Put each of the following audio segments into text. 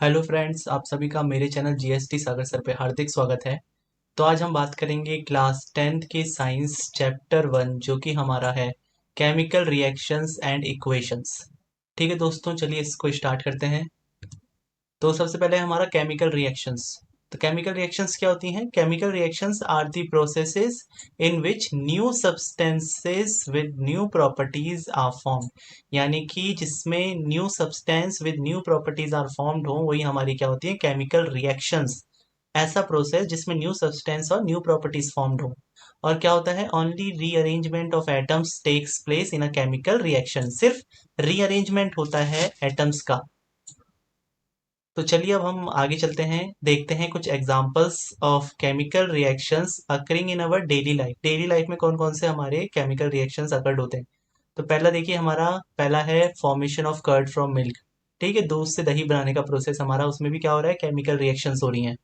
Hello friends, आप सभी का मेरे चैनल जीएसटी सागर सर पे हार्दिक स्वागत है। तो आज हम बात करेंगे क्लास 10th के साइंस चैप्टर 1 जो कि हमारा है केमिकल रिएक्शंस एंड इक्वेशंस। ठीक है दोस्तों, चलिए इसको स्टार्ट करते हैं। तो सबसे पहले हमारा केमिकल रिएक्शंस। तो केमिकल रिएक्शंस क्या होती हैं? Chemical reactions are the processes in which new substances with new properties are form. यानी कि जिसमें new substance with new properties are formed हो, वही हमारी क्या होती है? Chemical reactions. ऐसा प्रोसेस जिसमें न्यू सब्सटेंस और न्यू प्रॉपर्टीज फॉर्म्ड हो। और क्या होता है? Only rearrangement of atoms takes place in a chemical reaction. सिर्फ रीअरेंजमेंट होता है एटम्स का। तो चलिए अब हम आगे चलते हैं, देखते हैं कुछ examples of chemical reactions occurring in our daily life. Daily life में कौन कौन से हमारे केमिकल रिएक्शंस अकर्ड होते हैं? तो पहला देखिए, हमारा पहला है formation of curd from milk. ठीक है, दूध से दही बनाने का प्रोसेस हमारा, उसमें भी क्या हो रहा है? केमिकल रिएक्शंस हो रही हैं।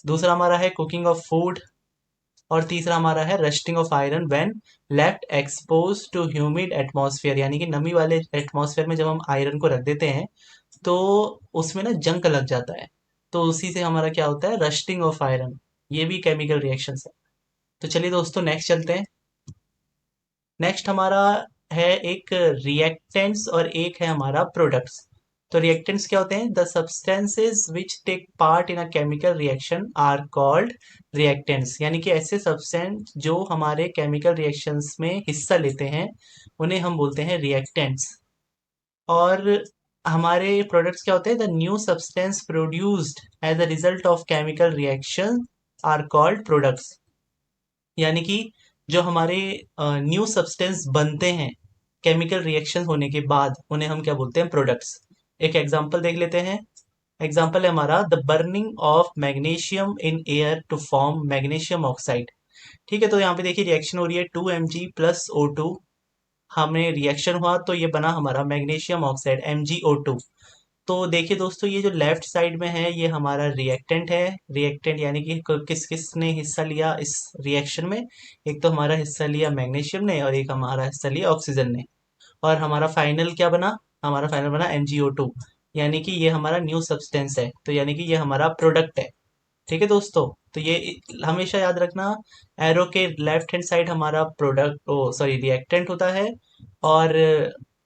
दूसरा हमारा है कुकिंग ऑफ फूड। और तीसरा हमारा है rusting of iron when left expose to humid atmosphere. यानी कि नमी वाले एटमॉस्फेयर में जब हम आयरन को रख देते हैं तो उसमें ना जंक लग जाता है। तो उसी से हमारा क्या होता है? Rusting of iron. ये भी केमिकल रिएक्शंस है। तो चलिए दोस्तों नेक्स्ट चलते हैं। नेक्स्ट हमारा है एक रिएक्टेंट्स और एक है हमारा प्रोडक्ट्स। तो रिएक्टेंट्स क्या होते हैं? The substances which take part in a chemical reaction are called reactants. यानी कि ऐसे सब्सटेंस जो हमारे केमिकल रिएक्शंस में हिस्सा लेते हैं उन्हें हम बोलते हैं रिएक्टेंट्स। और हमारे प्रोडक्ट्स क्या होते हैं? The new substance produced as a result of chemical reaction are called products. यानी कि जो हमारे न्यू सब्सटेंस बनते हैं केमिकल रिएक्शन होने के बाद, उन्हें हम क्या बोलते हैं? प्रोडक्ट्स। एक एग्जांपल देख लेते हैं। एग्जांपल है हमारा the burning of magnesium in air to form magnesium oxide. ठीक है, तो यहाँ पे देखिए रिएक्शन हो रही है 2Mg+O2। हमें रिएक्शन हुआ तो ये बना हमारा मैग्नीशियम ऑक्साइड MgO2। तो देखिए दोस्तों, ये जो लेफ्ट साइड में है ये हमारा रिएक्टेंट है। रिएक्टेंट यानी कि किस किस ने हिस्सा लिया इस रिएक्शन में? एक तो हमारा हिस्सा लिया मैग्नीशियम ने और एक हमारा हिस्सा लिया ऑक्सीजन ने। और हमारा फाइनल क्या बना? हमारा फाइनल बना MgO2। यानी कि ये हमारा न्यू सब्सटेंस है, तो यानी कि ये हमारा प्रोडक्ट है। ठीक है दोस्तों, तो ये हमेशा याद रखना, एरो के लेफ्ट हैंड साइड हमारा प्रोडक्ट, ओ सॉरी, रिएक्टेंट होता है। और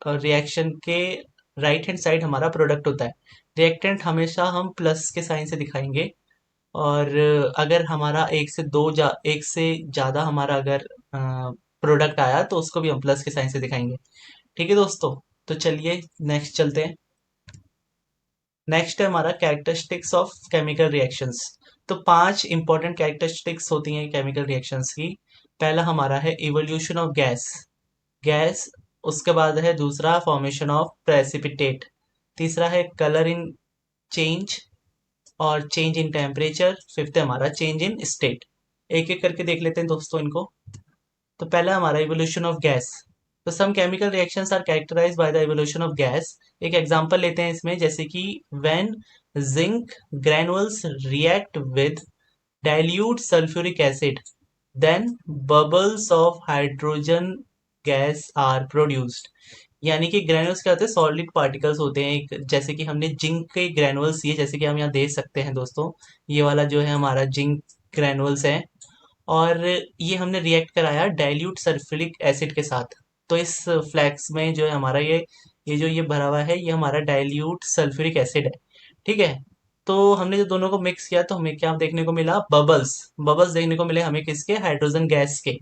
रिएक्शन के राइट हैंड साइड हमारा प्रोडक्ट होता है। रिएक्टेंट हमेशा हम प्लस के साइन से दिखाएंगे। और अगर हमारा एक से ज़्यादा हमारा अगर प्रोडक्ट आया तो उसको भी हम प्लस के साइन से दिखाएंगे। ठीक है दोस्तों, तो चलिए नेक्स्ट चलते हैं। नेक्स्ट है हमारा कैरेक्टरिस्टिक्स ऑफ केमिकल रिएक्शंस। तो 5 इंपॉर्टेंट कैरेक्टरिस्टिक्स होती हैं केमिकल रिएक्शंस की। पहला हमारा है इवोल्यूशन ऑफ गैस। गैस। उसके बाद है दूसरा फॉर्मेशन ऑफ प्रेसिपिटेट। तीसरा है कलर इन चेंज और चेंज इन टेम्परेचर। फिफ्थ है हमारा चेंज इन स्टेट। एक एक करके देख लेते हैं दोस्तों इनको। तो पहला हमारा इवोल्यूशन ऑफ गैस। तो some chemical reactions are characterised by the evolution of gas. एक एग्जांपल लेते हैं इसमें, जैसे कि when zinc granules react with dilute sulfuric acid, then bubbles of hydrogen gas are produced। यानी कि ग्रेनुल्स क्या होते हैं? सॉलिड पार्टिकल्स होते हैं। एक जैसे कि हमने जिंक के ग्रेनुल्स ये, जैसे कि हम यहाँ देख सकते हैं दोस्तों, ये वाला जो है हमारा जिंक ग्रेनुल्स है। और ये हमने रिएक्ट कराया डाइल्यूट सल्फ्यूरिक एसिड के साथ। तो इस फ्लैक्स में जो है हमारा ये जो ये भरा हुआ है ये हमारा डाइल्यूट सल्फ्यूरिक एसिड है। ठीक है, तो हमने जो दोनों को मिक्स किया तो हमें क्या देखने को मिला? बबल्स। बबल्स देखने को मिले हमें किसके? हाइड्रोजन गैस के।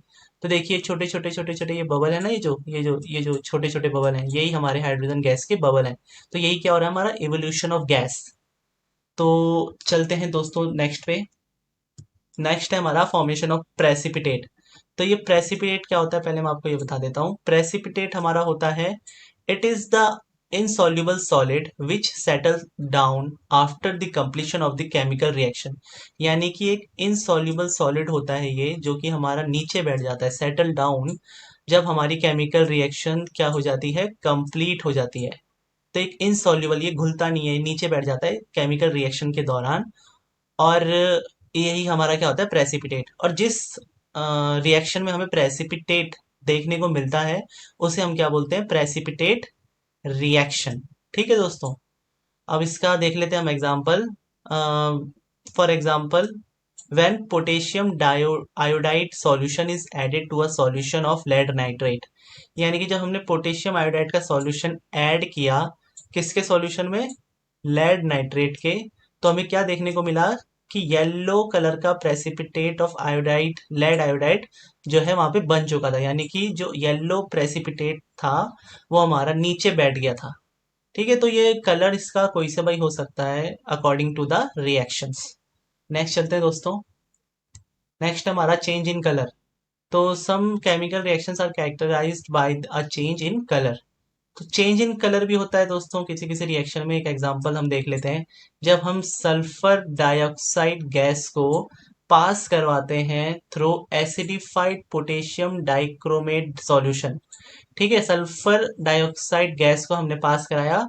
तो देखिए छोटे छोटे छोटे छोटे ये बबल है ना, ये जो छोटे छोटे बबल हैं यही हमारे हाइड्रोजन गैस के बबल हैं। तो यही क्या हो रहा है? हमारा इवोल्यूशन ऑफ गैस। तो चलते हैं दोस्तों नेक्स्ट पे। नेक्स्ट है हमारा फॉर्मेशन ऑफ प्रेसिपिटेट। तो ये प्रेसिपिटेट क्या होता है पहले मैं आपको ये बता देता हूँ। प्रेसिपिटेट हमारा होता है, it is the insoluble solid which settles down after the completion of the chemical reaction। यानी कि एक insoluble solid होता है ये, जो कि हमारा नीचे बैठ जाता है, settle down, जब हमारी केमिकल रिएक्शन क्या हो जाती है? कंप्लीट हो जाती है। तो एक insoluble, ये घुलता नहीं है, नीचे बैठ जाता है केमिकल रिएक्शन के दौरान। और यही हमारा क्या होता है? प्रेसिपिटेट। और जिस रिएक्शन में हमें प्रेसिपिटेट देखने को मिलता है उसे हम क्या बोलते हैं? Precipitate reaction. ठीक है दोस्तों, अब इसका देख लेते हैं हम example. For example, when potassium iodide solution is added to a solution of lead nitrate, यानी कि जब हमने पोटेशियम आयोडाइड का सॉल्यूशन ऐड किया किसके सॉल्यूशन में, लेड नाइट्रेट के, तो हमें क्या देखने को मिला कि येलो कलर का precipitate of iodide, lead iodide जो है वहां पे बन चुका था, यानी कि जो येलो प्रेसिपिटेट था वो हमारा नीचे बैठ गया था। ठीक है, तो ये कलर इसका कोई से भाई हो सकता है according to the reactions. Next चलते हैं दोस्तों। नेक्स्ट हमारा चेंज इन कलर। तो some chemical reactions are characterised by a change in colour. तो चेंज इन कलर भी होता है दोस्तों किसी किसी रिएक्शन में। एक एग्जांपल हम देख लेते हैं। जब हम सल्फर डाइऑक्साइड गैस को पास करवाते हैं through acidified potassium dichromate solution. ठीक है, सल्फर डाइऑक्साइड गैस को हमने पास कराया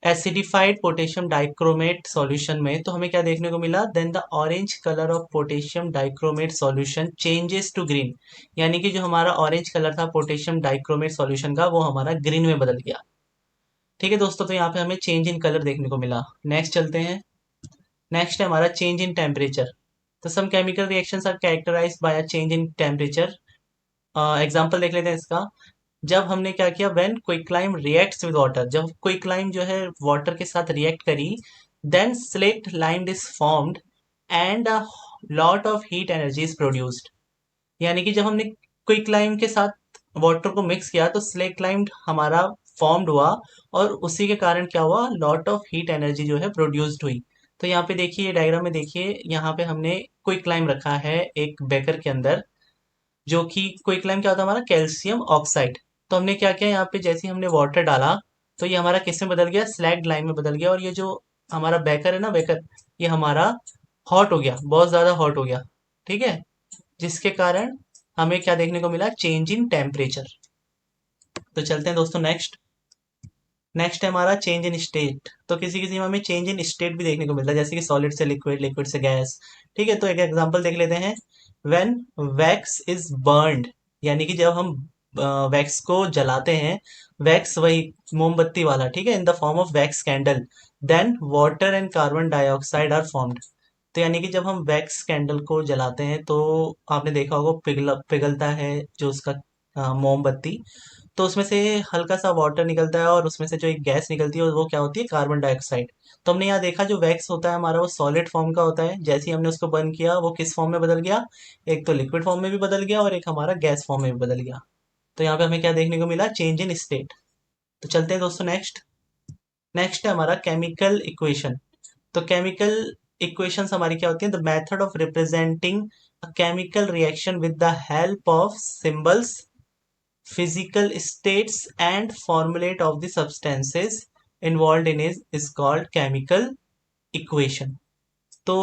एसिडिफाइड पोटेशियम डाइक्रोमेट सॉल्यूशन में, तो हमें क्या देखने को मिला, then the orange colour of potassium dichromate solution changes to green, यानी कि जो हमारा ऑरेंज कलर था पोटेशियम डाइक्रोमेट सॉल्यूशन का वो हमारा ग्रीन में बदल गया। ठीक है दोस्तों, तो यहाँ पे हमें चेंज इन कलर देखने को मिला। नेक्स्ट चलते हैं। नेक्स्ट है हमारा चेंज इन टेम्परेचर। तो some chemical reactions are characterised by a change in temperature. Example देख लेते हैं इसका। जब हमने क्या किया, when quicklime reacts with water, जब क्विकलाइम जो है वाटर के साथ रिएक्ट करी, then slaked lime is formed and a lot of heat energy is produced, यानी कि जब हमने क्विकलाइम के साथ वाटर को मिक्स किया तो स्लेक्ट लाइम हमारा फॉर्म्ड हुआ और उसी के कारण क्या हुआ, लॉट ऑफ हीट एनर्जी जो है प्रोड्यूस्ड हुई। तो यहाँ पे देखिए डायग्राम में देखिए, यहाँ पे हमने क्विकलाइम रखा है एक बेकर के अंदर, जो कि क्विकलाइम क्या होता है हमारा, कैल्शियम ऑक्साइड। तो हमने क्या किया, यहाँ पे जैसे ही हमने वाटर डाला तो ये हमारा किस में बदल गया, स्लैग्ड लाइम में बदल गया, और ये जो हमारा बेकर है ना, बेकर, ये हमारा हॉट हो गया, बहुत ज्यादा हॉट हो गया। ठीक है, जिसके कारण हमें क्या देखने को मिला, चेंज इन टेम्परेचर। तो चलते हैं दोस्तों नेक्स्ट। नेक्स्ट है हमारा चेंज इन स्टेट। तो किसी किसी में हमें चेंज इन स्टेट भी देखने को मिलता है, जैसे कि सॉलिड से लिक्विड, लिक्विड से गैस। ठीक है, तो एक एग्जांपल देख लेते हैं। व्हेन वैक्स इज बर्न्ड, यानी कि जब हम वैक्स को जलाते हैं, वैक्स वही मोमबत्ती वाला, ठीक है, in the form of wax candle, then water and carbon dioxide are formed. तो यानी कि जब हम वैक्स कैंडल को जलाते हैं तो आपने देखा होगा पिघलता है जो उसका मोमबत्ती, तो उसमें से हल्का सा वाटर निकलता है और उसमें से जो एक गैस निकलती है वो क्या होती है, कार्बन डाइऑक्साइड। तो हमने यहाँ देखा जो वैक्स होता है हमारा वो सॉलिड फॉर्म का होता है, जैसे ही हमने उसको बर्न किया वो किस फॉर्म में बदल गया, एक तो लिक्विड फॉर्म में भी बदल गया और एक हमारा गैस फॉर्म में भी बदल गया। तो यहाँ पे हमें क्या देखने को मिला, चेंज इन स्टेट। तो चलते हैं दोस्तों नेक्स्ट। नेक्स्ट है हमारा केमिकल इक्वेशन। तो केमिकल इक्वेशंस हमारी क्या होती है, the method of representing a chemical reaction with the help of symbols, physical states and formulate of the substances involved in is called chemical equation। तो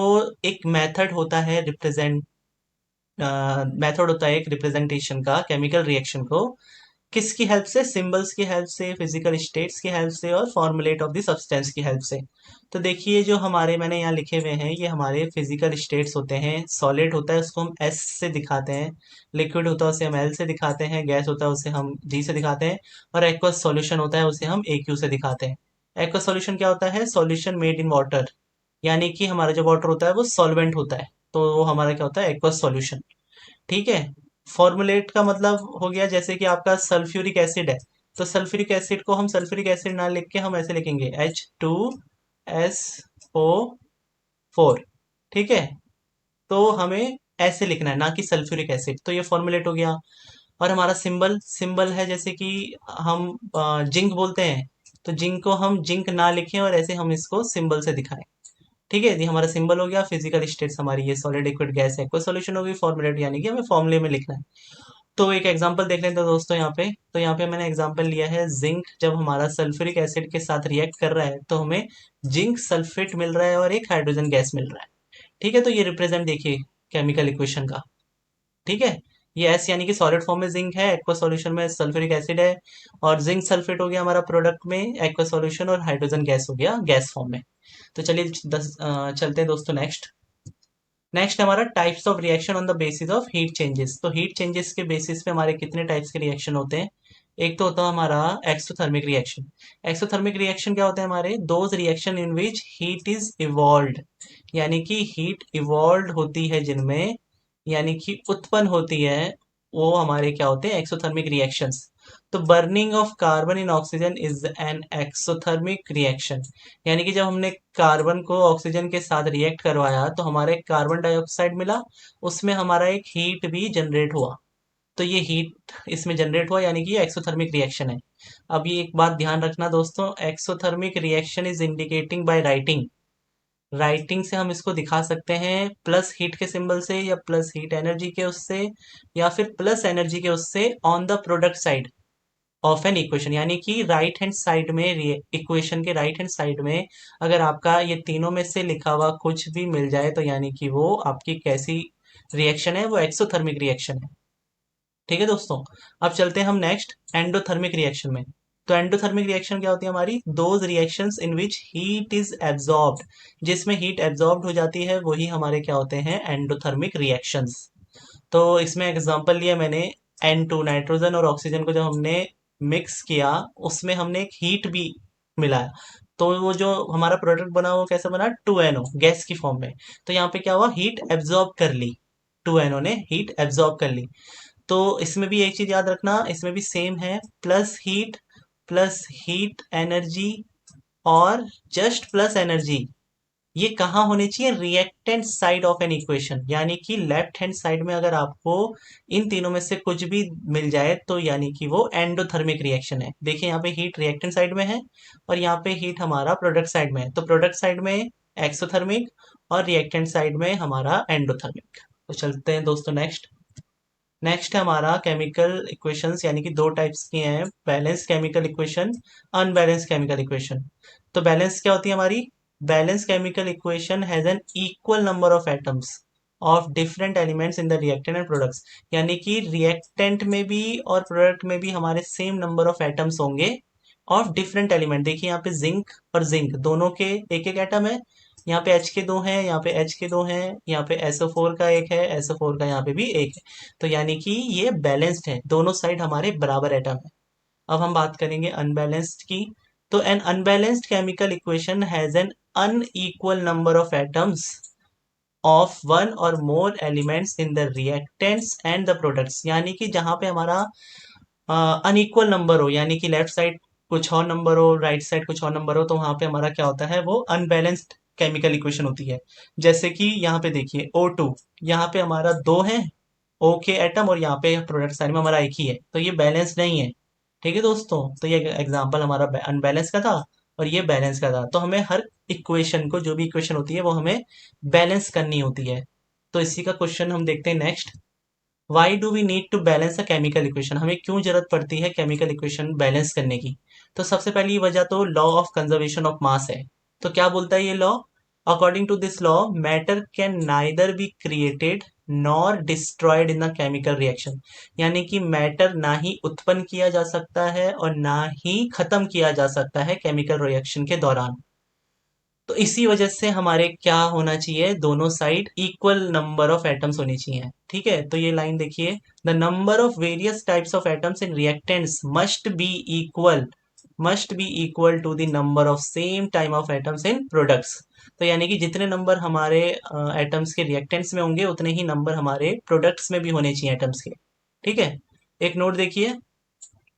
एक method होता है रिप्रेजेंट, मेथड होता है एक रिप्रेजेंटेशन का केमिकल रिएक्शन को किसकी हेल्प से, सिंबल्स की हेल्प से, फिजिकल स्टेट्स की हेल्प से और फॉर्मुलेट ऑफ द सब्सटेंस की हेल्प से। तो देखिए जो हमारे मैंने यहाँ लिखे हुए हैं ये हमारे फिजिकल स्टेट्स होते हैं। सॉलिड होता है उसको हम एस से दिखाते हैं, लिक्विड होता है उसे हम एल से दिखाते हैं, गैस होता है उसे हम जी से दिखाते हैं, और एक्वस सॉल्यूशन होता है उसे हम ए क्यू से दिखाते हैं। एक्वस सॉल्यूशन क्या होता है, सॉल्यूशन मेड इन वाटर, यानी कि हमारा जो वाटर होता है वो सॉल्वेंट होता है, तो वो हमारा क्या होता है, एक्वस सॉल्यूशन। ठीक है, फॉर्मुलेट का मतलब हो गया जैसे कि आपका सल्फ्यूरिक एसिड है, तो सल्फ्यूरिक एसिड को हम सल्फ्यूरिक एसिड ना लिख के हम ऐसे लिखेंगे H2SO4। ठीक है, तो हमें ऐसे लिखना है ना कि सल्फ्यूरिक एसिड, तो ये फॉर्मुलेट हो गया। और हमारा सिंबल, सिंबल है जैसे कि हम जिंक बोलते हैं, तो जिंक को हम जिंक ना लिखें और ऐसे हम इसको सिंबल से दिखाएं। ठीक है, ये हमारा सिंबल हो गया। फिजिकल स्टेट्स हमारी ये सॉलिड, लिक्विड, गैस है, कोई सॉल्यूशन होगी, फॉर्मुलेट यानी कि हमें फॉर्मुले में लिखना है। तो एक एग्जांपल देख लेते हैं दोस्तों यहाँ पे। तो यहाँ पे मैंने एग्जांपल लिया है, जिंक जब हमारा सल्फ्यूरिक एसिड के साथ रिएक्ट कर रहा है तो हमें जिंक सल्फेट मिल रहा है और एक हाइड्रोजन गैस मिल रहा है। ठीक है, तो ये रिप्रेजेंट देखिए केमिकल इक्वेशन का। ठीक है, ये एस यानी कि सॉलिड फॉर्म में जिंक है, एक्वा सॉल्यूशन में सल्फ्यूरिक एसिड है, और जिंक सल्फेट हो गया हमारा प्रोडक्ट में एक्वा सॉल्यूशन, और हाइड्रोजन गैस हो गया गैस फॉर्म में। तो चलिए चलते हैं दोस्तों नेक्स्ट। नेक्स्ट हमारा types of reaction on the basis of heat changes. तो हीट चेंजेस के बेसिस पे हमारे कितने टाइप्स के रिएक्शन होते हैं। एक तो होता है हमारा एक्सोथर्मिक रिएक्शन। एक्सोथर्मिक रिएक्शन क्या होता है हमारे, those reaction in which heat is evolved, यानी कि हीट इवॉल्व होती है जिनमें, यानी कि उत्पन्न होती है, वो हमारे क्या होते हैं, एक्सोथर्मिक रिएक्शंस। तो burning of carbon in oxygen is an exothermic reaction, यानी कि जब हमने कार्बन को ऑक्सीजन के साथ रिएक्ट करवाया तो हमारे कार्बन डाइऑक्साइड मिला, उसमें हमारा एक हीट भी जनरेट हुआ। तो ये हीट इसमें जनरेट हुआ, यानी कि ये एक्सोथर्मिक रिएक्शन है। अब ये एक बात ध्यान रखना दोस्तों, exothermic reaction is indicating by writing. Writing से हम इसको दिखा सकते हैं प्लस हीट के सिंबल से, या प्लस हीट एनर्जी के उससे, या फिर प्लस एनर्जी के उससे on the product side of an equation, यानी कि राइट हैंड साइड में, इक्वेशन के राइट हैंड साइड में अगर आपका ये तीनों में से लिखा हुआ कुछ भी मिल जाए तो यानी कि वो आपकी कैसी रिएक्शन है, वो एक्सोथर्मिक रिएक्शन है। ठीक है दोस्तों। अब चलते हैं हम नेक्स्ट एंडोथर्मिक रिएक्शन में। तो एंडोथर्मिक रिएक्शन क्या होती है हमारी, those reactions in which heat is absorbed, जिसमें हीट एब्जॉर्ब्ड हो जाती है वही हमारे क्या होते हैं, एंडोथर्मिक रिएक्शंस। तो इसमें एग्जांपल लिया मैंने, N2 नाइट्रोजन और ऑक्सीजन को जब हमने मिक्स किया, उसमें हमने एक हीट भी मिलाया, तो वो जो हमारा प्रोडक्ट बना वो कैसे बना, 2NO गैस की फॉर्म में। तो यहाँ पे क्या हुआ, हीट एब्जॉर्ब कर ली, 2NO ने हीट एब्जॉर्ब कर ली। तो इसमें भी एक चीज याद रखना, इसमें भी सेम है, प्लस हीट एनर्जी और जस्ट प्लस एनर्जी, ये कहाँ होनी चाहिए, reactant side of an equation, यानी कि लेफ्ट हैंड साइड में अगर आपको इन तीनों में से कुछ भी मिल जाए तो यानी कि वो एंडोथर्मिक रिएक्शन है। देखिए यहाँ पे हीट रिएक्टेंट साइड में है और यहाँ पे हीट हमारा प्रोडक्ट साइड में है, तो प्रोडक्ट साइड में एक्सोथर्मिक और रिएक्टेंट साइड में हमारा एंडोथर्मिक। तो चलते हैं दोस्तों नेक्स्ट। नेक्स्ट है हमारा केमिकल इक्वेशंस, यानी कि दो टाइप्स की हैं, balance chemical equation, unbalance chemical equation. तो बैलेंस क्या होती है हमारी, balance chemical equation has N equal number of atoms of different elements in the reactant and products, यानी कि रिएक्टेंट में भी और प्रोडक्ट में भी हमारे सेम नंबर ऑफ एटम्स होंगे ऑफ डिफरेंट एलिमेंट। देखिए यहाँ पे जिंक और जिंक दोनों के एक एक एटम है, यहाँ पे एच के दो हैं, यहाँ पे एच के दो हैं, यहाँ पे SO4 का एक है, SO4 का यहाँ पे भी एक है। तो यानी कि ये बैलेंस्ड है, दोनों साइड हमारे बराबर एटम है। अब हम बात करेंगे अनबैलेंस्ड की। तो an unbalanced chemical equation has an unequal number of atoms of one और more elements in the reactants and the products, यानी कि जहाँ पे हमारा अनइक्वल नंबर हो, यानी कि लेफ्ट साइड कुछ और नंबर हो, राइट साइड कुछ और नंबर हो, तो वहां पे हमारा क्या होता है, वो अनबैलेंस्ड केमिकल इक्वेशन होती है। जैसे कि यहाँ पे देखिए O2, यहाँ पे हमारा दो है O के एटम और यहाँ पे प्रोडक्ट साइड में हमारा एक ही है, तो ये बैलेंस नहीं है। ठीक है दोस्तों, तो ये एग्जांपल हमारा अनबैलेंस का था और ये बैलेंस का था। तो हमें हर इक्वेशन को, जो भी इक्वेशन होती है वो हमें बैलेंस करनी होती है। तो इसी का क्वेश्चन हम देखते हैं next. Why do we need to balance a chemical equation, हमें क्यों जरूरत पड़ती है केमिकल इक्वेशन बैलेंस करने की। तो सबसे पहली वजह तो law of conservation of mass है। तो क्या बोलता है ये law, according to this law matter can neither be created nor destroyed in a chemical reaction, यानी कि मैटर ना ही उत्पन्न किया जा सकता है और ना ही खत्म किया जा सकता है केमिकल रिएक्शन के दौरान। तो इसी वजह से हमारे क्या होना चाहिए, दोनों side equal number of atoms होनी चाहिए। ठीक है, तो ये लाइन देखिए, the number of various types of atoms in reactants must be equal to the number of same time of atoms in products. तो यानी कि जितने नंबर हमारे एटम्स के रिएक्टेंट्स में होंगे उतने ही नंबर हमारे प्रोडक्ट्स में भी होने चाहिए एटम्स के। ठीक है, एक नोट देखिए,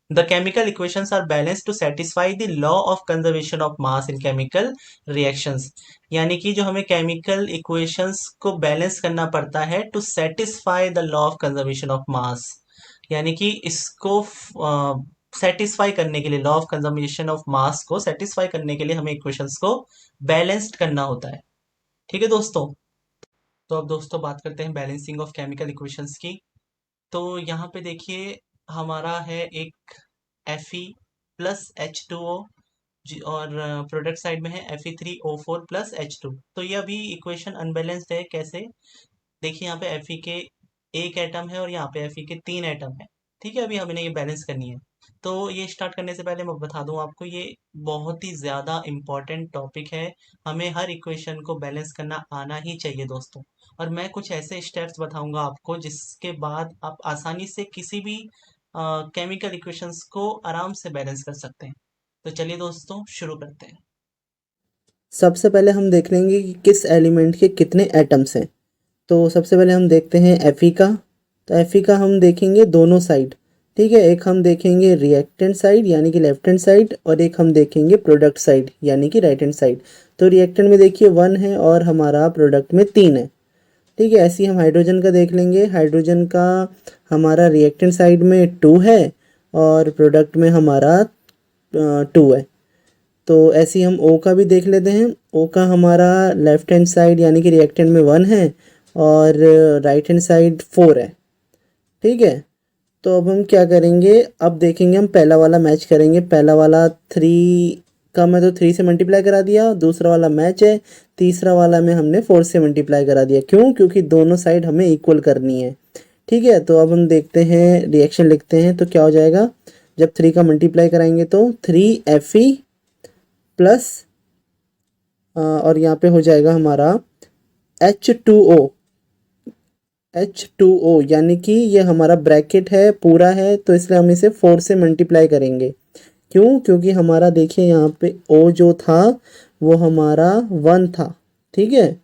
the chemical equations are balanced to satisfy the law of conservation of mass in chemical reactions, यानी कि जो हमें केमिकल इक्वेशंस को बैलेंस करना पड़ता है to satisfy the law of conservation of mass, यानी कि इसको सेटिस्फाई करने के लिए, law of conservation of mass को सेटिस्फाई करने के लिए हमें इक्वेशंस को बैलेंस्ड करना होता है। ठीक है दोस्तों। तो अब दोस्तों बात करते हैं बैलेंसिंग ऑफ केमिकल इक्वेशंस की। तो यहाँ पे देखिए हमारा है एक Fe+H2O, और प्रोडक्ट साइड में है Fe3O4+H2। तो ये अभी इक्वेशन अनबैलेंस्ड है, कैसे, देखिए यहाँ पे Fe के एक एटम है और यहाँ पे Fe के तीन एटम है। ठीक है, अभी हमें ये बैलेंस करनी है। तो ये स्टार्ट करने से पहले मैं बता दूं आपको, ये बहुत ही ज़्यादा इम्पोर्टेंट टॉपिक है, हमें हर इक्वेशन को बैलेंस करना आना ही चाहिए दोस्तों। और मैं कुछ ऐसे स्टेप्स बताऊंगा आपको जिसके बाद आप आसानी से किसी भी केमिकल इक्वेशंस को आराम से बैलेंस कर सकते हैं। तो चलिए दोस्तों शुरू करते हैं। सबसे पहले हम देख लेंगे कि किस एलिमेंट के कितने एटम्स हैं। तो सबसे पहले हम देखते हैं Fe का। तो Fe का हम देखेंगे दोनों साइड। ठीक है, एक हम देखेंगे रिएक्टेंट साइड यानी कि लेफ्ट हैंड साइड, और एक हम देखेंगे प्रोडक्ट साइड यानी कि राइट हैंड साइड। तो रिएक्टेंट में देखिए 1 है और हमारा प्रोडक्ट में 3 है। ठीक है, ऐसे ही हम हाइड्रोजन का देख लेंगे। हाइड्रोजन का हमारा रिएक्टेंट साइड में 2 है और प्रोडक्ट में हमारा 2 है। तो ऐसे ही हम ओ का भी देख लेते हैं। ओ का हमारा लेफ्ट हैंड साइड यानी कि रिएक्टेंट में 1 है और राइट हैंड साइड 4 है। ठीक है, तो अब हम क्या करेंगे, अब देखेंगे हम पहला वाला मैच करेंगे। पहला वाला 3 का मैं तो 3 से मल्टीप्लाई करा दिया, दूसरा वाला मैच है, तीसरा वाला में हमने 4 से मल्टीप्लाई करा दिया। क्यों? क्योंकि दोनों साइड हमें इक्वल करनी है। ठीक है, तो अब हम देखते हैं, रिएक्शन लिखते हैं। तो क्या हो जाएगा, जब 3 का मल्टीप्लाई कराएंगे तो 3Fe प्लस और यहाँ पे हो जाएगा हमारा H2O। H2O यानी कि ये हमारा ब्रैकेट है पूरा है, तो इसलिए हम इसे 4 से मल्टीप्लाई करेंगे। क्यों? क्योंकि हमारा देखिए यहाँ पे O जो था वो हमारा 1 था। ठीक है,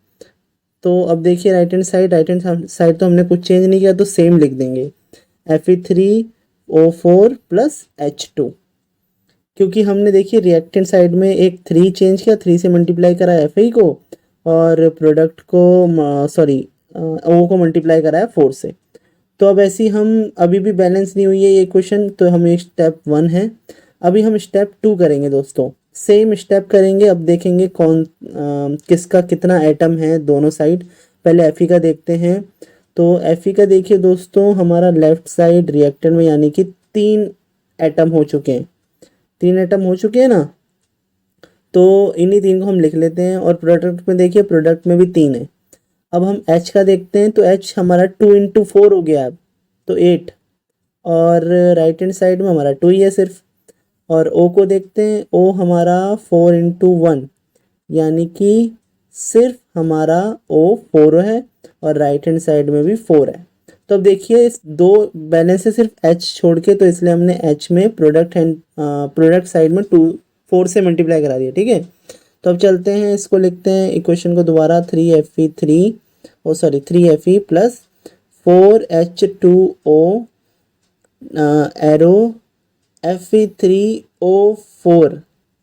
तो अब देखिए राइट हैंड साइड तो हमने कुछ चेंज नहीं किया, तो सेम लिख देंगे Fe3O4 प्लस H2। क्योंकि हमने देखिए रिएक्टेंट साइड में एक 3 चेंज किया, 3 से मल्टीप्लाई करा Fe को, और प्रोडक्ट को सॉरी O को मल्टीप्लाई कराया 4 से। तो अब ऐसे ही हम, अभी भी बैलेंस नहीं हुई है ये इक्वेशन, तो हम एक स्टेप 1 है। अभी हम स्टेप 2 करेंगे दोस्तों। सेम स्टेप करेंगे। अब देखेंगे कौन किसका कितना एटम है दोनों साइड। पहले Fe का देखते हैं। तो Fe का देखिए दोस्तों, हमारा लेफ्ट साइड रिएक्टर में यानी कि 3 एटम हो चुके हैं। 3 एटम हो चुके हैं ना, तो इन्हीं 3 को हम लिख लेते हैं। और प्रोडक्ट में देखिए, प्रोडक्ट में भी 3 है। अब हम H का देखते हैं, तो H हमारा 2 × 4 हो गया अब, तो 8। और राइट हैंड साइड में हमारा 2 ही है सिर्फ। और O को देखते हैं, O हमारा 4 × 1 यानी कि सिर्फ हमारा O 4 है, और राइट हैंड साइड में भी 4 है। तो अब देखिए इस दो बैलेंस है सिर्फ H छोड़ के, तो इसलिए हमने H में प्रोडक्ट साइड में 4 से मल्टीप्लाई करा दिया। ठीक है, तो अब चलते हैं, इसको लिखते हैं इक्वेशन को दोबारा। 3Fe plus 4H2O arrow Fe3O4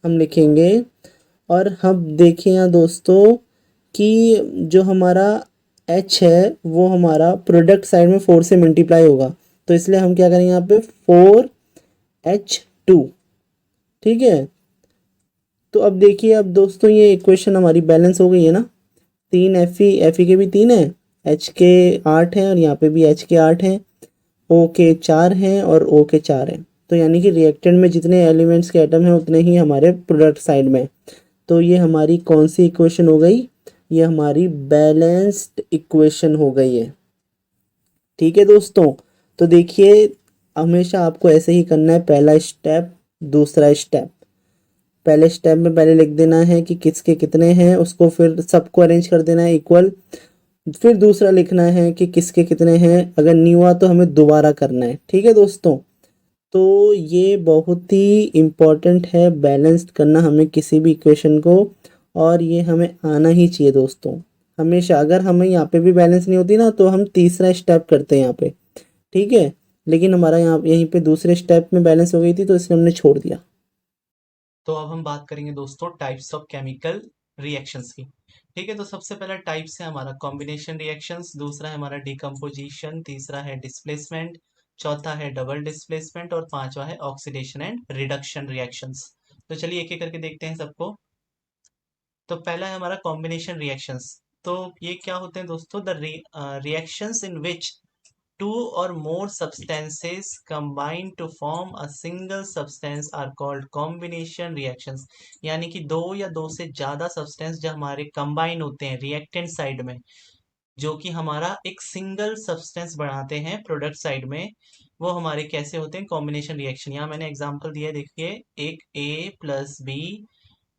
हम लिखेंगे। और हम देखें यहाँ दोस्तों कि जो हमारा H है वो हमारा प्रोडक्ट साइड में 4 से मल्टीप्लाई होगा, तो इसलिए हम क्या करेंगे यहाँ पे 4H2। ठीक है, तो अब देखिए, अब दोस्तों ये इक्वेशन हमारी बैलेंस हो गई है ना। 3 Fe के भी 3 है, H के 8 हैं, और यहाँ पे भी H के 8 हैं, O के 4 हैं और O के 4 हैं। तो यानी कि रिएक्टेंट में जितने एलिमेंट्स के एटम हैं उतने ही हमारे प्रोडक्ट साइड में। तो ये हमारी कौन सी इक्वेशन हो गई, ये हमारी बैलेंस्ड इक्वेशन हो गई है। ठीक है दोस्तों, तो देखिए हमेशा आपको ऐसे ही करना है। पहला स्टेप, दूसरा स्टेप। पहले स्टेप में पहले लिख देना है कि किसके कितने हैं, उसको फिर सबको अरेंज कर देना है इक्वल। फिर दूसरा लिखना है कि किसके कितने हैं, अगर नहीं हुआ तो हमें दोबारा करना है। ठीक है दोस्तों, तो ये बहुत ही इम्पॉर्टेंट है बैलेंस्ड करना हमें किसी भी इक्वेशन को, और ये हमें आना ही चाहिए दोस्तों हमेशा। अगर हमें यहाँ पे भी बैलेंस नहीं होती ना, तो हम तीसरा स्टेप करते हैं यहाँ पे। ठीक है, लेकिन हमारा यहाँ यहीं पे दूसरे स्टेप में बैलेंस हो गई थी, तो इसलिए हमने छोड़ दिया। तो अब हम बात करेंगे दोस्तों टाइप्स ऑफ केमिकल रिएक्शंस की। ठीक है, तो सबसे पहला टाइप्स है हमारा कॉम्बिनेशन रिएक्शंस, दूसरा है हमारा डिकम्पोजिशन, तीसरा है डिस्प्लेसमेंट, चौथा है डबल डिस्प्लेसमेंट और पांचवा है ऑक्सीडेशन एंड रिडक्शन रिएक्शंस। तो चलिए एक एक करके देखते हैं सबको। तो पहला है हमारा कॉम्बिनेशन रिएक्शंस। तो ये क्या होते हैं दोस्तों, the reactions in which two or more substances combine to form a single substance are called combination reactions। यानी कि दो या दो से ज्यादा सब्सटेंस जो हमारे कंबाइन होते हैं रिएक्टेंट साइड में, जो कि हमारा एक सिंगल सब्सटेंस बनाते हैं प्रोडक्ट साइड में, वो हमारे कैसे होते हैं, कॉम्बिनेशन रिएक्शन। यहाँ मैंने एग्जांपल दिया है, देखिए एक A plus B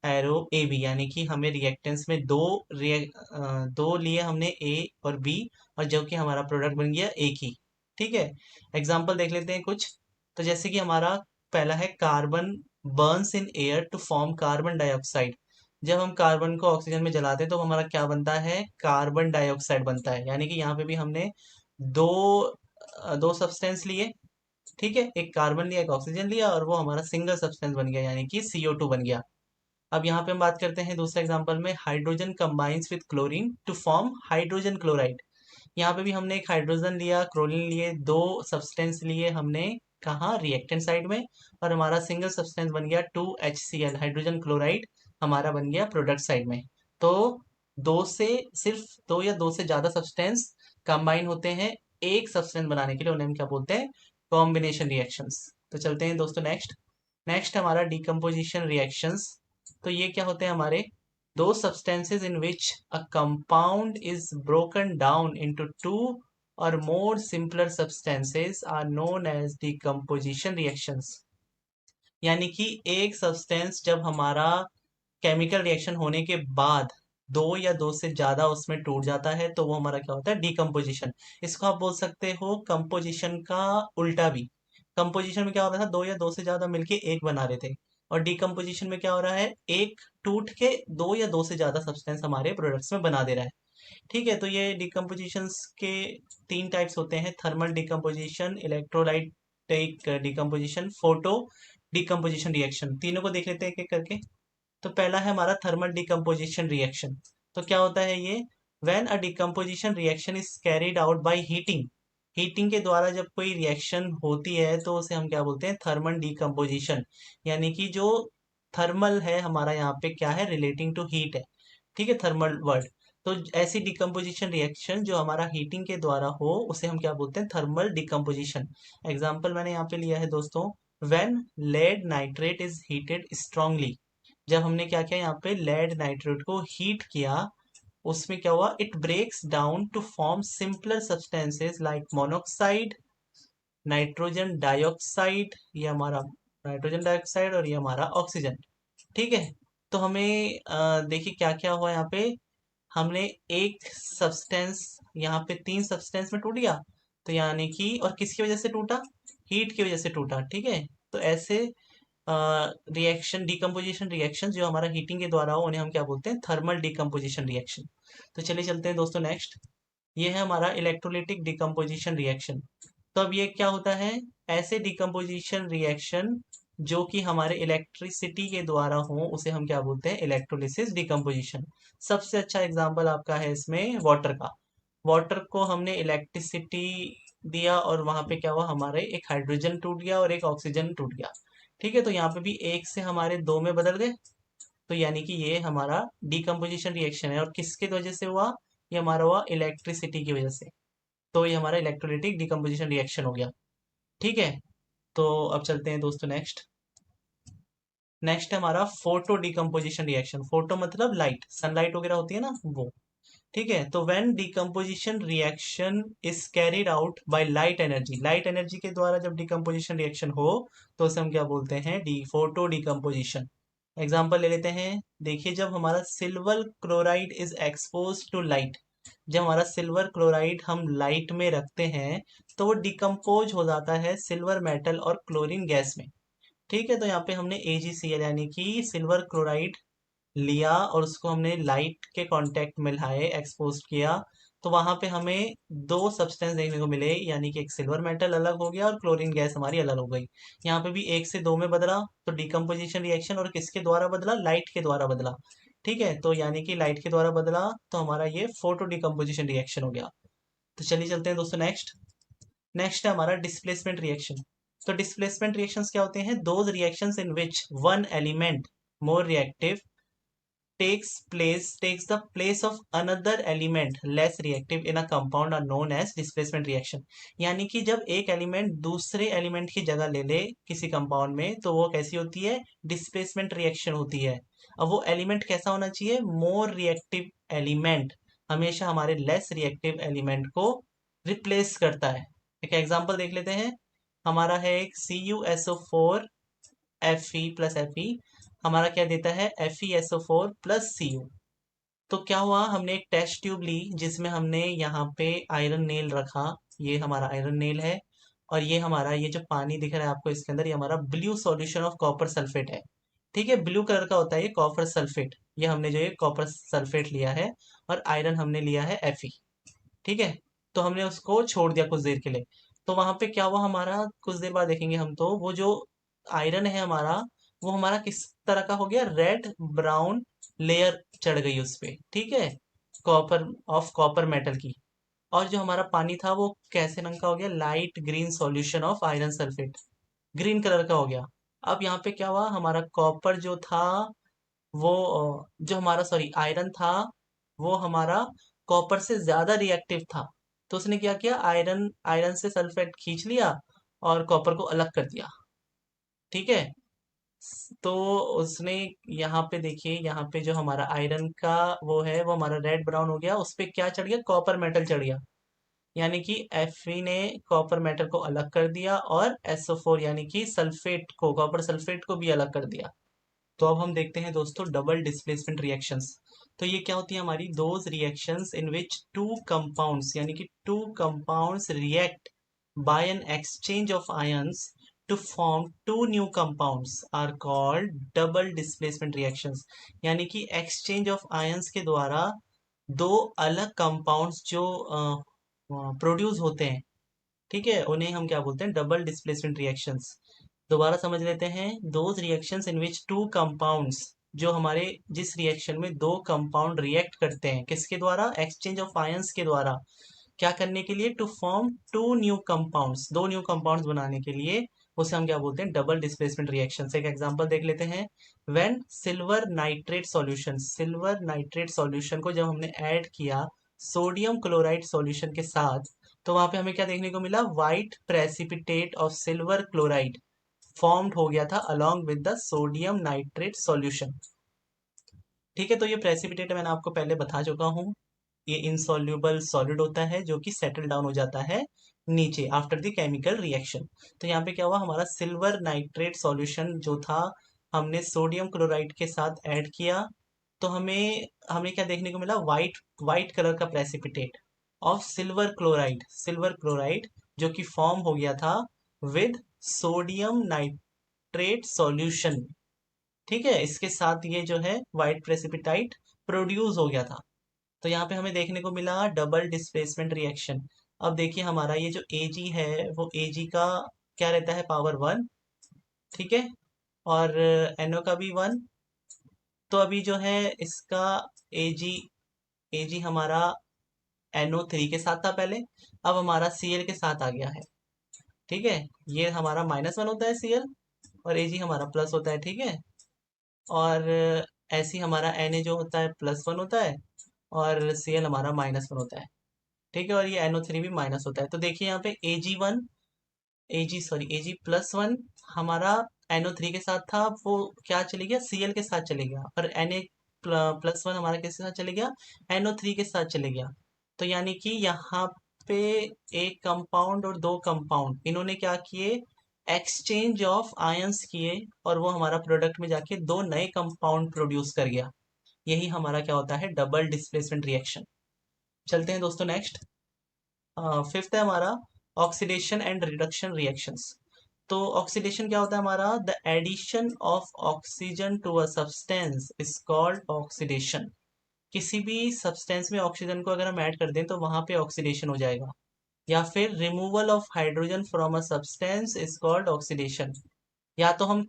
arrow A B, यानी कि हमें रिएक्टेंस में दो लिए हमने ए और बी, और जो कि हमारा प्रोडक्ट बन गया एक ही। ठीक है, एग्जांपल देख लेते हैं कुछ। तो जैसे कि हमारा पहला है carbon burns in air to form carbon dioxide. जब हम कार्बन को ऑक्सीजन में जलाते हैं तो हमारा क्या बनता है, कार्बन डाइऑक्साइड बनता है। यानी कि यहाँ पे भी हमने दो दो सब्सटेंस लिए, ठीक है, एक कार्बन लिया एक ऑक्सीजन लिया और वो हमारा सिंगल सब्सटेंस बन गया यानी कि CO2 बन गया। अब यहाँ पे हम बात करते हैं दूसरे एग्जांपल में, hydrogen combines with chlorine to form hydrogen chloride. यहाँ पे भी हमने एक हाइड्रोजन लिया, क्लोरीन लिए, दो सब्सटेंस लिए हमने, कहाँ, रिएक्टेंट साइड में, और हमारा सिंगल सब्सटेंस बन गया 2HCl हाइड्रोजन क्लोराइड, हमारा बन गया प्रोडक्ट साइड में। तो दो से सिर्फ दो या दो से ज्यादा सब्सटेंस कंबाइन होते हैं एक सब्सटेंस बनाने के लिए, उन्हें हम क्या बोलते हैं, कॉम्बिनेशन रिएक्शंस। तो चलते हैं दोस्तों नेक्स्ट। नेक्स्ट हमारा डिकम्पोजिशन रिएक्शंस। तो ये क्या होते हैं हमारे, दो substances in which a compound is broken down into two or more simpler substances are known as decomposition reactions। यानी कि एक सब्सटेंस जब हमारा केमिकल रिएक्शन होने के बाद दो या दो से ज्यादा उसमें टूट जाता है तो वो हमारा क्या होता है, डिकम्पोजिशन। इसको आप बोल सकते हो कंपोजिशन का उल्टा भी। कंपोजिशन में क्या हो रहा था, दो या दो से ज्यादा मिलके एक बना रहे थे, और डिकम्पोजिशन में क्या हो रहा है, एक टूट के दो या दो से ज्यादा सब्सटेंस हमारे प्रोडक्ट्स में बना दे रहा है। ठीक है, तो ये डिकम्पोजिशंस के तीन टाइप्स होते हैं, thermal decomposition, electrolytic decomposition, photo decomposition reaction. तीनों को देख लेते हैं एक एक करके। तो पहला है हमारा थर्मल डिकम्पोजिशन रिएक्शन। तो क्या होता है ये, when a decomposition reaction is carried out by heating. Heating के द्वारा जब कोई रिएक्शन होती है तो उसे हम क्या बोलते हैं, थर्मल डिकम्पोजिशन। यानी कि जो थर्मल है हमारा यहाँ पे क्या है, रिलेटिंग टू हीट है, ठीक है, थर्मल वर्ड। तो ऐसी डिकम्पोजिशन रिएक्शन जो हमारा हीटिंग के द्वारा हो उसे हम क्या बोलते हैं, थर्मल डिकम्पोजिशन। एग्जाम्पल मैंने यहाँ पे लिया है दोस्तों, when lead nitrate is heated strongly. जब हमने क्या किया यहाँ पे, लेड नाइट्रेट को हीट किया, उसमें क्या हुआ, it breaks down to form simpler substances like monoxide, nitrogen dioxide, ये हमारा नाइट्रोजन डाइऑक्साइड और ये हमारा ऑक्सीजन। ठीक है, तो हमें देखिए क्या क्या हुआ यहाँ पे, हमने एक सब्सटेंस, यहाँ पे तीन सब्सटेंस में टूट गया, तो यानी कि, और किसकी वजह से टूटा, हीट की वजह से टूटा, ठीक है। तो ऐसे रिएक्शन, डिकम्पोजिशन रिएक्शन जो हमारा हीटिंग के द्वारा हो उन्हें हम क्या बोलते हैं, थर्मल डिकम्पोजिशन रिएक्शन। तो चलिए चलते हैं दोस्तों नेक्स्ट। ये है हमारा इलेक्ट्रोलिटिक डिकम्पोजिशन रिएक्शन। तो अब ये क्या होता है, ऐसे डिकम्पोजिशन रिएक्शन जो कि हमारे इलेक्ट्रिसिटी के द्वारा हो उसे हम क्या बोलते हैं, इलेक्ट्रोलिसिस डिकम्पोजिशन। सबसे अच्छा एग्जांपल आपका है इसमें वाटर का। वाटर को हमने इलेक्ट्रिसिटी दिया और वहां पे क्या हुआ, हमारे एक हाइड्रोजन टूट गया और एक ऑक्सीजन टूट गया। ठीक है, तो यहाँ पे भी एक से हमारे दो में बदल गए, तो यानी कि ये हमारा डिकम्पोजिशन रिएक्शन है, और किसके वजह से हुआ, ये हमारा हुआ इलेक्ट्रिसिटी की वजह से। तो ये हमारा इलेक्ट्रोलिटिक डिकम्पोजिशन रिएक्शन हो गया। ठीक है, तो अब चलते हैं दोस्तों नेक्स्ट। नेक्स्ट है हमारा फोटो डिकम्पोजिशन रिएक्शन। फोटो मतलब लाइट, सनलाइट वगैरह होती है ना वो। ठीक है, तो when decomposition reaction is carried out by light energy, light energy के द्वारा जब डिकम्पोजिशन रिएक्शन हो तो उसे हम क्या बोलते हैं, डी फोटो डिकम्पोजिशन। एग्जाम्पल ले लेते हैं, देखिए जब हमारा silver chloride is expose to light, जब हमारा सिल्वर क्लोराइड हम लाइट में रखते हैं तो वो डिकम्पोज हो जाता है सिल्वर मेटल और क्लोरीन गैस में। ठीक है, तो यहाँ पे हमने AgCl यानी कि सिल्वर क्लोराइड लिया और उसको हमने लाइट के कांटेक्ट में लाए, एक्सपोज किया, तो वहां पे हमें दो सब्सटेंस देखने को मिले, यानी कि एक सिल्वर मेटल अलग हो गया और क्लोरीन गैस हमारी अलग हो गई। यहाँ पे भी एक से दो में बदला, तो डिकम्पोजिशन रिएक्शन, और किसके द्वारा बदला, लाइट के द्वारा बदला। ठीक है, तो यानी कि लाइट के द्वारा बदला, तो हमारा ये फोटो डिकम्पोजिशन रिएक्शन हो गया। तो चलिए चलते हैं दोस्तों नेक्स्ट। नेक्स्ट है हमारा डिस्प्लेसमेंट रिएक्शन। तो डिस्प्लेसमेंट रिएक्शंस क्या होते हैं, those reactions in which one element more reactive takes the place of another element less reactive in a compound are known as displacement reaction। यानी कि जब एक एलिमेंट दूसरे एलिमेंट की जगह ले ले किसी कंपाउंड में तो वो कैसी होती है, डिस्प्लेसमेंट रिएक्शन होती है। अब वो एलिमेंट कैसा होना चाहिए, मोर रिएक्टिव एलिमेंट हमेशा हमारे लेस रिएक्टिव एलिमेंट को रिप्लेस करता है। एक एग्जांपल देख लेते हैं, हमारा है एक CuSO4 Fe+Fe, हमारा क्या देता है, FeSO4+Cu। तो क्या हुआ, हमने एक टेस्ट ट्यूब ली जिसमें हमने यहाँ पे आयरन नेल रखा, ये हमारा आयरन नेल है, और ये हमारा ये जो पानी दिख रहा है आपको इसके अंदर, ये हमारा blue solution of copper sulphate है। ठीक है, ब्लू कलर का होता है ये कॉपर सल्फेट। ये हमने जो ये कॉपर सल्फेट लिया है, और आयरन हमने लिया है Fe। ठीक है, तो हमने उसको छोड़ दिया कुछ देर के लिए। तो वहां पे क्या हुआ हमारा, कुछ देर बाद देखेंगे हम, तो वो जो आयरन है हमारा, वो हमारा किस तरह का हो गया, रेड ब्राउन लेयर चढ़ गई उस पे। ठीक है, कॉपर ऑफ कॉपर मेटल की। और जो हमारा पानी था वो कैसे रंग का हो गया, light green solution of iron sulphate, green colour का हो गया। अब यहाँ पे क्या हुआ, हमारा कॉपर जो था वो जो हमारा सॉरी आयरन था, वो हमारा कॉपर से ज्यादा रिएक्टिव था। तो उसने क्या किया, आयरन आयरन से सल्फेट खींच लिया और कॉपर को अलग कर दिया। ठीक है, तो उसने यहाँ पे देखिए, यहाँ पे जो हमारा आयरन का वो है, वो हमारा रेड ब्राउन हो गया, उस पे क्या चढ़ गया, कॉपर मेटल चढ़ गया। यानी कि Fe ने कॉपर मेटल को अलग कर दिया, और SO4 यानी कि सल्फेट को, कॉपर सल्फेट को भी अलग कर दिया। तो अब हम देखते हैं दोस्तों डबल डिस्प्लेसमेंट रिएक्शंस। तो ये क्या होती है हमारी, those reactions in which two compounds, यानी कि two compounds react by an exchange of ions to form two new compounds are called double displacement reactions. यानी कि एक्सचेंज ऑफ आयंस के द्वारा दो अलग कंपाउंड्स जो प्रोड्यूस होते हैं, ठीक है, उन्हें हम क्या बोलते हैं, डबल डिस्प्लेसमेंट रिएक्शंस। दोबारा समझ लेते हैं, those reactions in which two compounds, जो हमारे जिस रिएक्शन में दो कंपाउंड रिएक्ट करते हैं, किसके द्वारा, एक्सचेंज ऑफ आयंस के द्वारा, क्या करने के लिए, to form two new compounds, दो न्यू कंपाउंड्स बनाने के लिए, उसे हम क्या बोलते हैं, डबल डिस्प्लेसमेंट रिएक्शन। एक एग्जांपल देख लेते हैं, when silver nitrate solution, silver nitrate solution को जब हमने ऐड किया सोडियम क्लोराइड सॉल्यूशन के साथ, तो वहां पे हमें क्या देखने को मिला, white precipitate of silver chloride formed हो गया था along with the sodium nitrate solution. ठीक है, तो ये प्रेसिपिटेट मैंने आपको पहले बता चुका हूँ, ये इनसॉल्युबल सॉलिड होता है जो कि सेटल डाउन हो जाता है नीचे आफ्टर द केमिकल रिएक्शन। तो यहाँ पे क्या हुआ, हमारा सिल्वर नाइट्रेट सॉल्यूशन जो था, हमने सोडियम क्लोराइड के साथ ऐड किया, तो हमें हमें क्या देखने को मिला, वाइट वाइट कलर का precipitate of silver chloride, silver chloride जो कि फॉर्म हो गया था विद सोडियम नाइट्रेट सॉल्यूशन। ठीक है, इसके साथ ये जो है वाइट प्रेसिपिटाइट प्रोड्यूस हो गया था। तो यहाँ पे हमें देखने को मिला डबल डिस्प्लेसमेंट रिएक्शन। अब देखिए हमारा ये जो Ag है, वो Ag का क्या रहता है, पावर 1। ठीक है, और NO का भी 1। तो अभी जो है इसका Ag Ag हमारा NO3 के साथ था पहले, अब हमारा Cl के साथ आ गया है। ठीक है, ये हमारा -1 होता है Cl, और Ag हमारा प्लस होता है। ठीक है, और ऐसे ही हमारा Na जो होता है +1 होता है, और Cl हमारा -1 होता है। ठीक है, और ये NO3 भी माइनस होता है। तो देखिए यहाँ पे Ag+1 हमारा NO3 के साथ था, वो क्या चले गया, Cl के साथ चले गया, और Na+1 हमारा किसके साथ चले गया, NO3 के साथ चले गया। तो यानी कि यहाँ पे एक कंपाउंड और दो कंपाउंड, इन्होंने क्या किए, एक्सचेंज ऑफ आयंस किए, और वो हमारा प्रोडक्ट में जाके दो नए कंपाउंड प्रोड्यूस कर गया। यही हमारा क्या होता है, डबल डिस्प्लेसमेंट रिएक्शन। चलते हैं दोस्तों नेक्स्ट। फिफ्थ है हमारा ऑक्सीडेशन एंड रिडक्शन रिएक्शंस। तो ऑक्सीडेशन क्या होता है हमारा, the addition of oxygen to a substance is called oxidation. किसी भी सब्सटेंस में ऑक्सीजन को अगर हम ऐड कर दें तो वहां पे ऑक्सीडेशन हो जाएगा। या फिर removal of hydrogen from a substance is called oxidation. या तो हम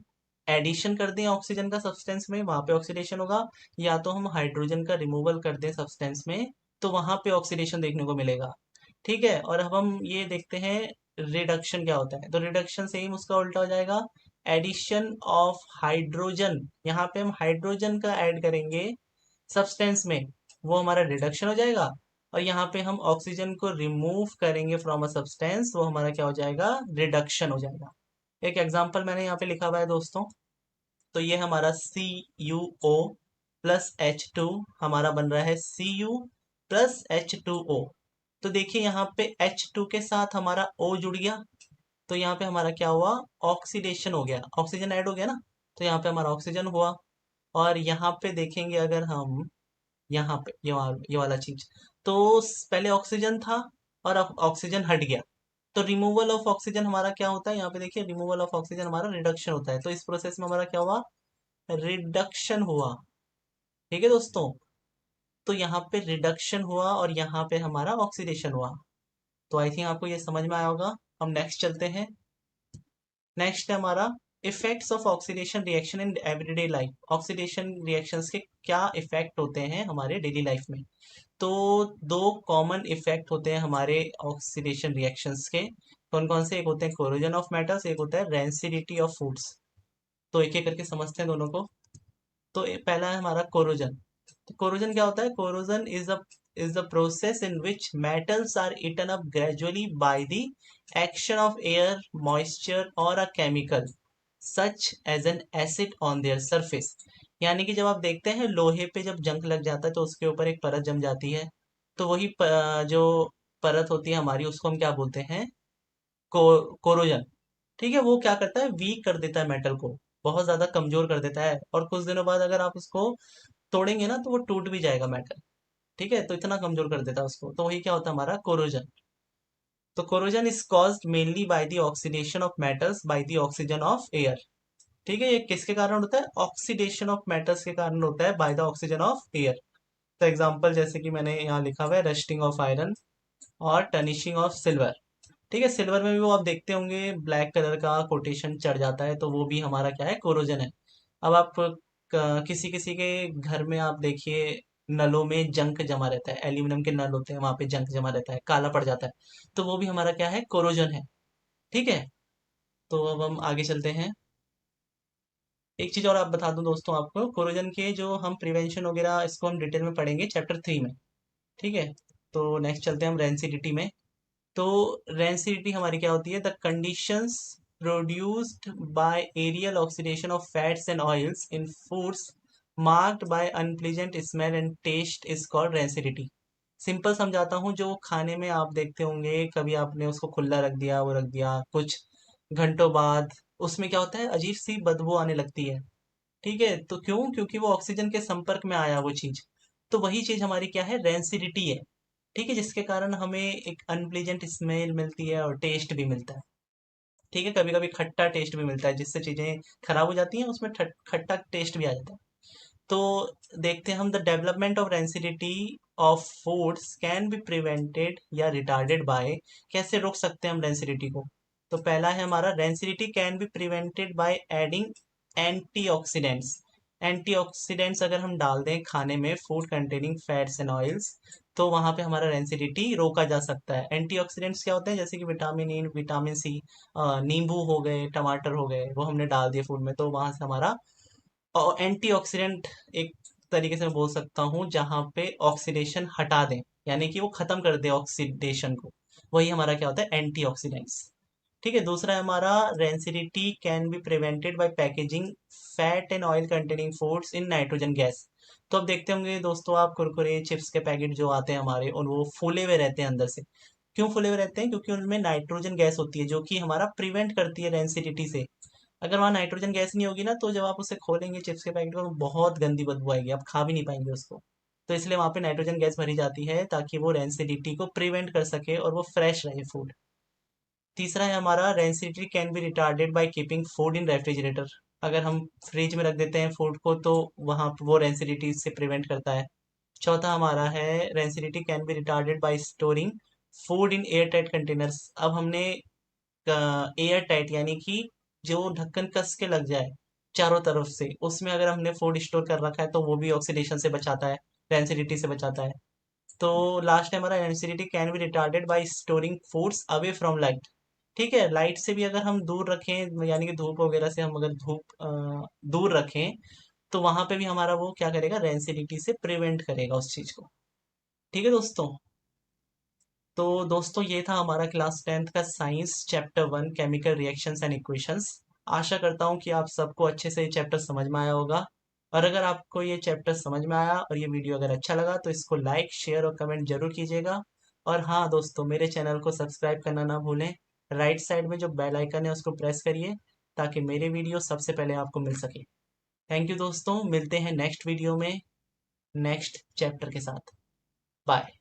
एडिशन कर दें ऑक्सीजन का सब्सटेंस में, वहां पे ऑक्सीडेशन होगा, या तो हम हाइड्रोजन का रिमूवल कर दें सब्सटेंस में, तो वहां पे ऑक्सीडेशन देखने को मिलेगा। ठीक है, और अब हम ये देखते हैं रिडक्शन क्या होता है। तो रिडक्शन सेम उसका उल्टा हो जाएगा, एडिशन ऑफ हाइड्रोजन, यहाँ पे हम हाइड्रोजन का ऐड करेंगे सब्सटेंस में, वो हमारा रिडक्शन हो जाएगा। और यहाँ पे हम ऑक्सीजन को रिमूव करेंगे फ्रॉम अ सब्सटेंस, वो हमारा क्या हो जाएगा, रिडक्शन हो जाएगा। एक एग्जांपल मैंने यहाँ पे लिखा हुआ है दोस्तों। तो ये हमारा CuO+H2 हमारा बन रहा है Cu+H2O। तो देखिए यहाँ पे H2 के साथ हमारा O जुड़ गया, तो यहाँ पे हमारा क्या हुआ, ऑक्सीडेशन हो गया, ऑक्सीजन ऐड हो गया ना, तो यहाँ पे हमारा ऑक्सीजन हुआ। और यहाँ पे देखेंगे अगर हम, यहाँ पे ये वाला चीज, तो पहले ऑक्सीजन था और अब ऑक्सीजन हट गया। तो रिमूवल ऑफ ऑक्सीजन हमारा क्या होता है, यहाँ पे देखिए रिमूवल ऑफ ऑक्सीजन हमारा रिडक्शन होता है। तो इस प्रोसेस में हमारा क्या हुआ, रिडक्शन हुआ। ठीक है दोस्तों, तो यहाँ पे रिडक्शन हुआ और यहाँ पे हमारा ऑक्सीडेशन हुआ। तो आई थिंक आपको ये समझ में आया होगा। हम नेक्स्ट चलते हैं। नेक्स्ट है हमारा effects of oxidation reaction in everyday life. Oxidation reactions के क्या इफेक्ट होते हैं हमारे डेली लाइफ में। तो दो कॉमन इफेक्ट होते हैं हमारे ऑक्सीडेशन रिएक्शंस के। कौन कौन से, एक होते हैं कोरोजन ऑफ मेटल्स, एक होता है रेंसिडिटी ऑफ फूड्स। तो एक एक करके समझते हैं दोनों को। तो पहला है हमारा कोरोजन। तो कोरोजन क्या होता है, corrosion is the process in which metals are eaten up gradually by the action of air, moisture और a chemical such as an acid on their surface. यानी कि जब आप देखते हैं लोहे पे जब जंग लग जाता है तो उसके ऊपर एक परत जम जाती है। तो वही जो परत होती है हमारी, उसको हम क्या बोलते हैं, कोरोजन। ठीक है, वो क्या करता है, वीक कर देता है मेटल को, बहुत ज्यादा कमजोर कर देता है। और कुछ दिनों बाद अगर आप उसको तोड़ेंगे ना तो वो टूट भी जाएगा मेटल। ठीक है, तो इतना कमजोर कर देता है उसको। तो वही क्या होता है हमारा कोरोजन। तो corrosion is caused mainly by the oxidation of metals by the oxygen of air. ठीक है, ये किसके कारण होता है, ऑक्सीडेशन ऑफ मेटल्स के कारण होता है, by the oxygen of air. तो एग्जांपल जैसे कि मैंने यहाँ लिखा हुआ है, रस्टिंग ऑफ आयरन और टर्निशिंग ऑफ सिल्वर। ठीक है, सिल्वर में भी वो आप देखते होंगे ब्लैक कलर का कोटेशन चढ़ जाता है, तो वो भी हमारा क्या है, कोरोजन है। अब आप किसी किसी के घर में आप देखिए, नलों में जंक जमा रहता है, एल्यूमिनियम के नल होते हैं, वहां पे जंक जमा रहता है, काला पड़ जाता है। तो वो भी हमारा क्या है, कोरोजन है। ठीक है, तो अब हम आगे चलते हैं। एक चीज और आप बता दूं दोस्तों आपको, कोरोजन के जो हम प्रिवेंशन वगैरह, इसको हम डिटेल में पढ़ेंगे चैप्टर 3 में। ठीक है, तो नेक्स्ट चलते हैं हम रेंसिडिटी में। तो रेंसिडिटी हमारी क्या होती है, the conditions produced by aerial oxidation of fats and oils in foods marked by unpleasant smell and taste is called rancidity. Simple समझाता हूँ, जो खाने में आप देखते होंगे, कभी आपने उसको खुला रख दिया, वो रख दिया, कुछ घंटों बाद उसमें क्या होता है, अजीब सी बदबू आने लगती है। ठीक है, तो क्यों, क्योंकि वो ऑक्सीजन के संपर्क में आया वो चीज। तो वही चीज हमारी क्या है, रेंसिडिटी है। ठीक है, जिसके कारण हमें एक अनप्लीजेंट स्मेल मिलती है और टेस्ट भी मिलता है। ठीक है, कभी कभी खट्टा टेस्ट भी मिलता है, जिससे चीजें खराब हो जाती हैं, उसमें खट्टा टेस्ट भी आ जाता है। तो देखते हैं हम, the development of rancidity of foods can be prevented या रिटार्डेड बाय। कैसे रोक सकते हैं हम रेंसिडिटी को। तो पहला है हमारा, rancidity can be prevented by adding antioxidants. Antioxidants अगर हम डाल दें खाने में, food containing fats and oils, तो वहां पे हमारा रेंसिडिटी रोका जा सकता है। एंटीऑक्सीडेंट्स क्या होते हैं, जैसे कि विटामिन ई, विटामिन सी, नींबू हो गए, टमाटर हो गए, वो हमने डाल दिए फूड में, तो वहां से हमारा, और एंटीऑक्सीडेंट एक तरीके से मैं बोल सकता हूँ, जहाँ पे ऑक्सीडेशन हटा दें, यानी कि वो खत्म कर दे ऑक्सीडेशन को, वही हमारा क्या होता है, एंटीऑक्सीडेंट्स। ठीक है, दूसरा है हमारा, rancidity can be prevented by packaging fat and oil containing foods in nitrogen gas. तो अब देखते होंगे दोस्तों आप, कुरकुरे चिप्स के पैकेट जो आते हैं हमारे, और वो फूले हुए रहते हैं अंदर से। क्यों फूले हुए रहते हैं, क्योंकि उनमें नाइट्रोजन गैस होती है, जो कि हमारा प्रिवेंट करती है रेंसिडिटी से। अगर वहाँ नाइट्रोजन गैस नहीं होगी ना, तो जब आप उसे खोलेंगे चिप्स के पैकेट को, तो बहुत गंदी बदबू आएगी, आप खा भी नहीं पाएंगे उसको। तो इसलिए वहाँ पे नाइट्रोजन गैस भरी जाती है, ताकि वो रेंसिडिटी को प्रिवेंट कर सके और वो फ्रेश रहे फूड। तीसरा है हमारा, rancidity can be retarded by keeping food in refrigerator. अगर हम फ्रिज में रख देते हैं फूड को, तो वहाँ वो रेंसिडिटी से प्रिवेंट करता है। चौथा हमारा है, rancidity can be retarded bye storing food in air tight containers. अब हमने एयर टाइट, यानी कि जो ढक्कन कस के लग जाए चारों तरफ से, उसमें अगर हमने फूड स्टोर कर रखा है, तो वो भी ऑक्सीडेशन से बचाता है, रेंसिडिटी से बचाता है। तो लास्ट है हमारा, rancidity can be retarded bye storing foods away from light. ठीक है, लाइट से भी अगर हम दूर रखें, यानी कि धूप वगैरह से हम अगर धूप दूर रखें, तो वहां पे भी हमारा वो क्या करेगा, रेंसिडिटी से प्रिवेंट करेगा उस चीज को। ठीक है दोस्तों, तो दोस्तों ये था हमारा क्लास 10th का science chapter 1, chemical reactions and equations. आशा करता हूँ कि आप सबको अच्छे से ये चैप्टर समझ में आया होगा। और अगर आपको ये चैप्टर समझ में आया और ये वीडियो अगर अच्छा लगा, तो इसको लाइक, शेयर और कमेंट जरूर कीजिएगा। और हाँ दोस्तों, मेरे चैनल को सब्सक्राइब करना ना भूलें। राइट साइड में जो बेल आइकन है उसको प्रेस करिए, ताकि मेरे वीडियो सबसे पहले आपको मिल सके। थैंक यू दोस्तों, मिलते हैं नेक्स्ट वीडियो में नेक्स्ट चैप्टर के साथ। बाय।